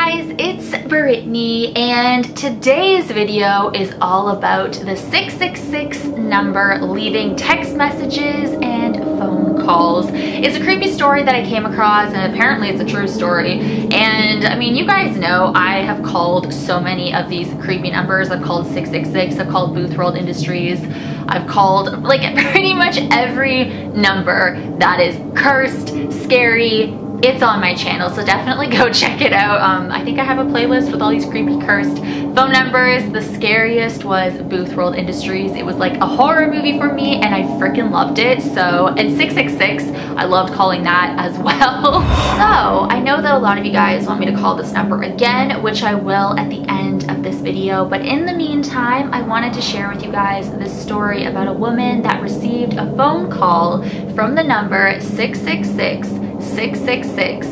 guys, it's Brittany, and today's video is all about the 666 number leaving text messages and phone calls. It's a creepy story that I came across, and apparently it's a true story. And I mean, you guys know I have called so many of these creepy numbers. I've called 666, I've called Booth World Industries, I've called like pretty much every number that is cursed, scary. It's on my channel, so definitely go check it out. I think I have a playlist with all these creepy cursed phone numbers. The scariest was Booth World Industries. It was like a horror movie for me, and I freaking loved it. So, and 666, I loved calling that as well. So, I know that a lot of you guys want me to call this number again, which I will at the end of this video. But in the meantime, I wanted to share with you guys this story about a woman that received a phone call from the number 666 666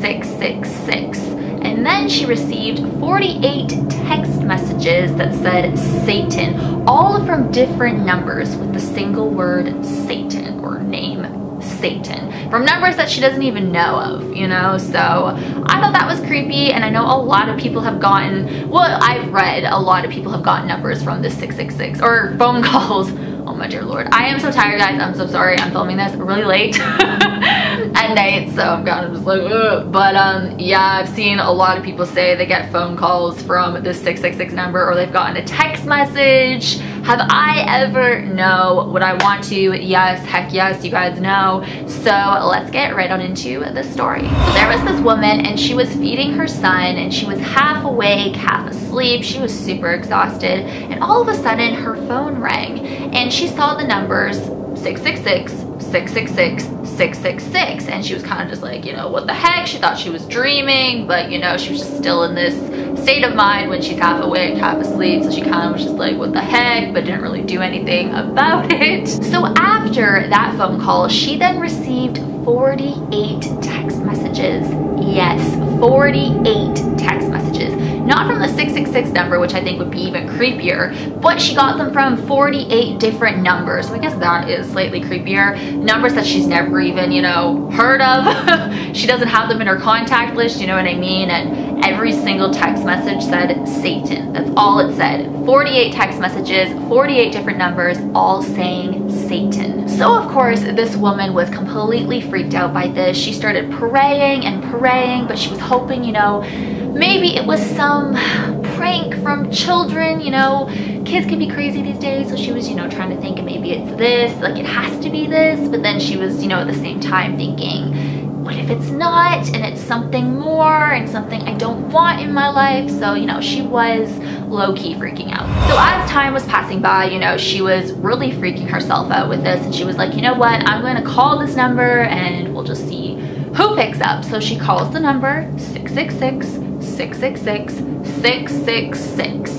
666, and then she received 48 text messages that said Satan, all from different numbers with the single word Satan or name Satan, from numbers that she doesn't even know of, you know. So I thought that was creepy, and I know a lot of people have gotten, well, I've read a lot of people have gotten numbers from this 666 or phone calls. Oh my dear Lord. I am so tired, guys. I'm so sorry. I'm filming this really late at night, so I'm kind of just like, ugh. But yeah, I've seen a lot of people say they get phone calls from this 666 number, or they've gotten a text message. Have I ever? No. Would I want to? Yes. Heck yes. You guys know. So let's get right on into the story. So there was this woman, and she was feeding her son, and she was half awake, half asleep. She was super exhausted, and all of a sudden her phone rang, and she saw the numbers 666 666 666, and she was kind of just like, you know, what the heck. She thought she was dreaming, but you know, she was just still in this state of mind when she's half awake, half asleep, so she kind of was just like, what the heck, but didn't really do anything about it. So after that phone call, she then received 48 text messages. Yes, 48 text messages. Not from the 666 number, which I think would be even creepier, but she got them from 48 different numbers. So I guess that is slightly creepier. Numbers that she's never even, you know, heard of. She doesn't have them in her contact list, you know what I mean? And every single text message said Satan. That's all it said. 48 text messages, 48 different numbers, all saying Satan. So of course, this woman was completely freaked out by this. She started praying and praying, but she was hoping, you know, maybe it was some prank from children, you know. Kids can be crazy these days, so she was, you know, trying to think maybe it's this, like it has to be this, but then she was, you know, at the same time thinking, what if it's not, and it's something more, and something I don't want in my life? So, you know, she was low-key freaking out. So as time was passing by, you know, she was really freaking herself out with this, and she was like, you know what, I'm going to call this number, and we'll just see who picks up. So she calls the number 666 666 666,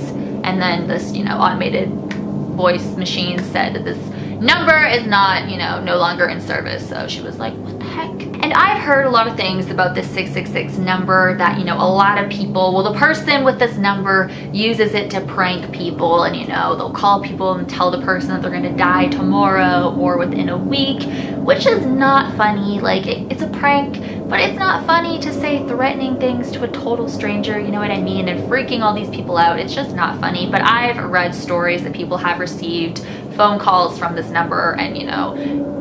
and then this, you know, automated voice machine said that this number is not, you know, no longer in service. So she was like, what the heck? And I've heard a lot of things about this 666 number that, you know, a lot of people, well, the person with this number uses it to prank people, and, you know, they'll call people and tell the person that they're going to die tomorrow or within a week, which is not funny. Like, it's a prank, but it's not funny to say threatening things to a total stranger, you know what I mean, and freaking all these people out. It's just not funny. But I've read stories that people have received phone calls from this number, and, you know,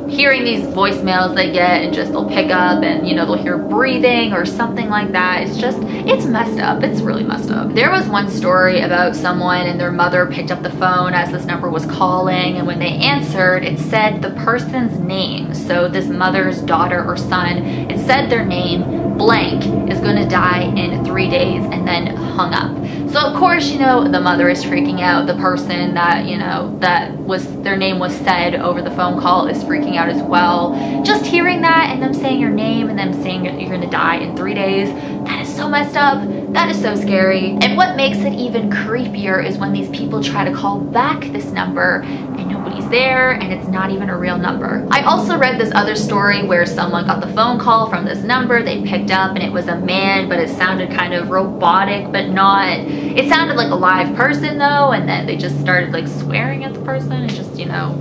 hearing these voicemails they get, and just they'll pick up, and, you know, they'll hear breathing or something like that. It's just, it's messed up. It's really messed up. There was one story about someone and their mother picked up the phone as this number was calling, and when they answered, it said the person's name. So this mother's daughter or son, it said their name, blank, is gonna die in 3 days, and then hung up. So of course, you know, the mother is freaking out. The person that, you know, that was, their name was said over the phone call is freaking out as well. Just hearing that, and them saying your name, and them saying you're gonna die in 3 days, that is so messed up. That is so scary. And what makes it even creepier is when these people try to call back this number and nobody's there, and it's not even a real number. I also read this other story where someone got the phone call from this number, they picked up, and it was a man, but it sounded kind of robotic, but not, it sounded like a live person though, and then they just started like swearing at the person and just, you know,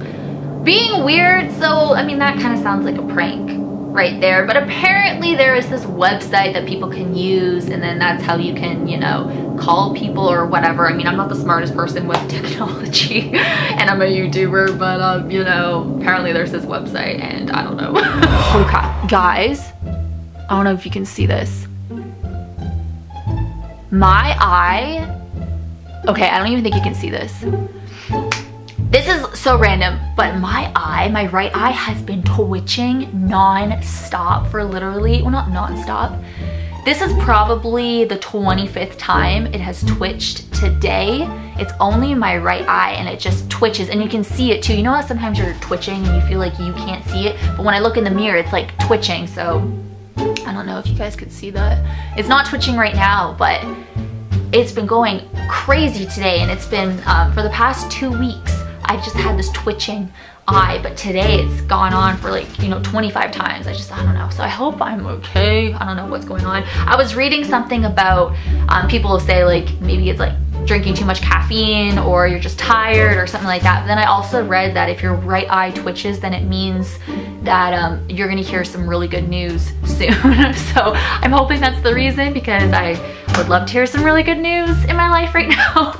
being weird. So I mean, that kind of sounds like a prank. right there. But apparently there is this website that people can use, and then that's how you can, you know, call people or whatever. I mean, I'm not the smartest person with technology and I'm a YouTuber, but you know, apparently there's this website and I don't know. Holy crap, guys, I don't know if you can see this. My eye, okay, I don't even think you can see this. This is so random, but my eye, my right eye has been twitching non-stop for literally, well, not non-stop. This is probably the 25th time it has twitched today. It's only my right eye and it just twitches, and you can see it too. You know how sometimes you're twitching and you feel like you can't see it, but when I look in the mirror, it's like twitching. So I don't know if you guys could see that. It's not twitching right now, but it's been going crazy today, and it's been for the past 2 weeks. I've just had this twitching eye, but today it's gone on for like, you know, 25 times. I don't know. So I hope I'm okay. I don't know what's going on. I was reading something about people say like maybe it's like drinking too much caffeine or you're just tired or something like that. But then I also read that if your right eye twitches, then it means that you're gonna hear some really good news soon. So I'm hoping that's the reason, because I would love to hear some really good news in my life right now.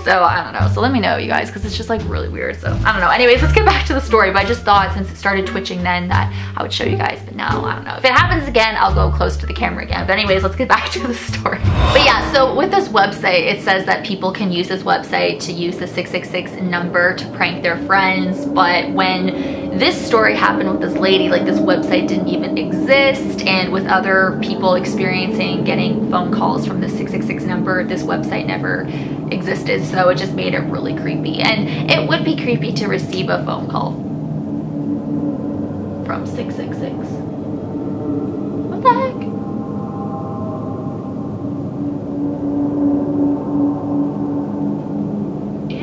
So I don't know. So let me know, you guys, because it's just like really weird. So I don't know. Anyways, let's get back to the story. But I just thought since it started twitching then that I would show you guys. But now I don't know. If it happens again, I'll go close to the camera again. But anyways, let's get back to the story. But yeah, so with this website, it says that people can use this website to use the 666 number to prank their friends. But when this story happened with this lady, like this website didn't even exist. And with other people experiencing getting phone calls from the 666 number, this website never existed. So it just made it really creepy. And it would be creepy to receive a phone call from 666. What the heck?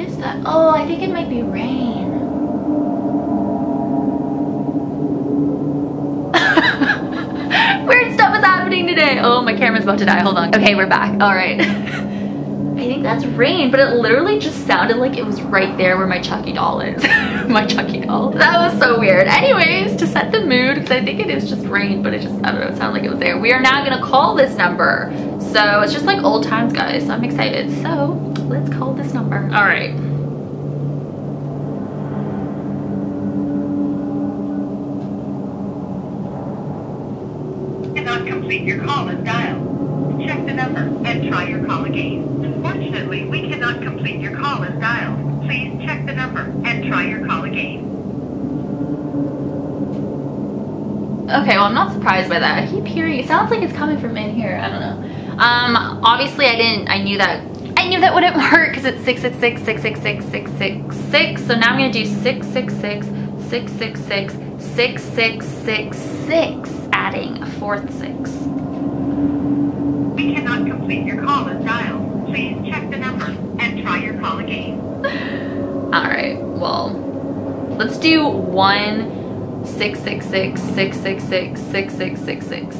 Is that? Oh, I think it might be rain. Weird stuff is happening today. Oh, my camera's about to die. Hold on. Okay, we're back. All right. I think that's rain, but it literally just sounded like it was right there where my Chucky doll is. My Chucky doll. That was so weird. Anyways, to set the mood, because I think it is just rain, but it just, I don't know, it sounded like it was there. We are now gonna call this number. So it's just like old times, guys. So I'm excited. So let's call this number. All right. Cannot complete your call as dialed. Check the number and try your call again. Unfortunately, we cannot complete your call as dialed. Please check the number and try your call again. Okay, well, I'm not surprised by that. I keep hearing, it sounds like it's coming from in here. I don't know. Obviously I knew that wouldn't work because it's 666, 666, 666. So now I'm gonna do 666, 666, 6666, adding a fourth 6. We cannot complete your call as dialed. Please check the number and try your call again. All right, well, let's do 1 666 666 6666.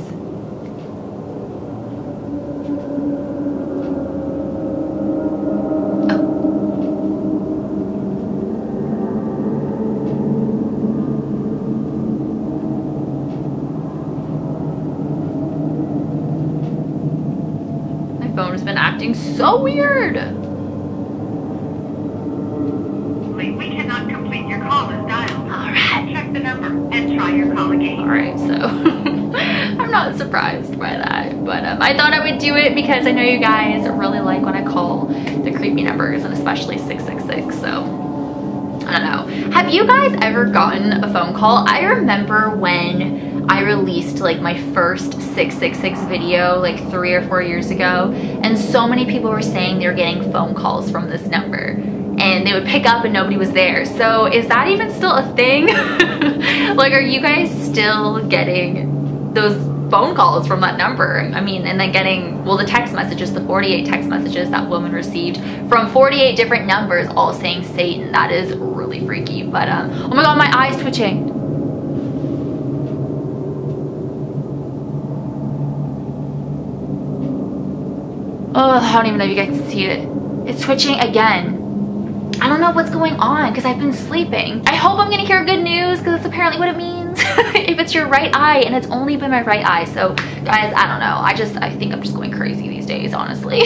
Phone has been acting so weird. We cannot complete your call as dialed. All right. Check the number and try your call again. All right, so I'm not surprised by that, but I thought I would do it because I know you guys really like when I call the creepy numbers, and especially 666. So I don't know. Have you guys ever gotten a phone call? I remember when I released like my first 666 video like 3 or 4 years ago, and so many people were saying they were getting phone calls from this number and they would pick up and nobody was there. So is that even still a thing? Like, are you guys still getting those phone calls from that number? I mean, and then getting, well, the text messages, the 48 text messages that woman received from 48 different numbers all saying Satan. That is really freaky. But oh my god, my eye's twitching. Oh, I don't even know if you guys can see it. It's twitching again. I don't know what's going on because I've been sleeping. I hope I'm gonna hear good news because that's apparently what it means. happens if it's your right eye, and it's only been my right eye. So guys, I don't know. I think I'm just going crazy these days, honestly.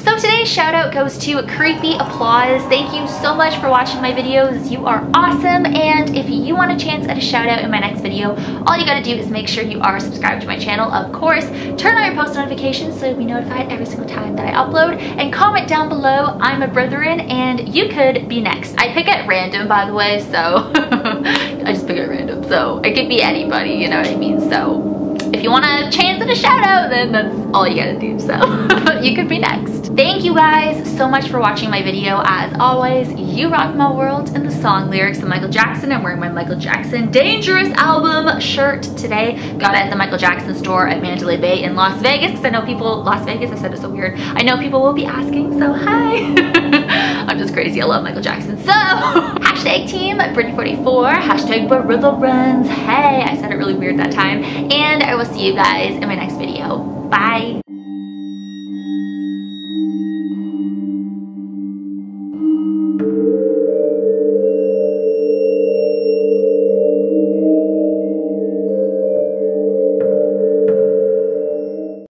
So today's shout out goes to Creepy Applause. Thank you so much for watching my videos. You are awesome. And if you want a chance at a shout out in my next video, all you gotta do is make sure you are subscribed to my channel, of course. Turn on your post notifications so you'll be notified every single time that I upload, and comment down below I'm a brethren and you could be next. I pick at random, by the way, so I just pick at random, so it could be anybody, you know what I mean? So if you want a chance at a shout out, then that's all you gotta do, so you could be next. Thank you guys so much for watching my video. As always, you rock my world. And the song lyrics of Michael Jackson. I'm wearing my Michael Jackson Dangerous album shirt today. Got it at the Michael Jackson store at Mandalay Bay in Las Vegas, because I know people, Las Vegas, I said it so weird. I know people will be asking, so hi. I'm just crazy, I love Michael Jackson. So, hashtag team Brittany44, hashtag Barilla Runs. Hey, I said it really weird that time. And I will see you guys in my next video. Bye.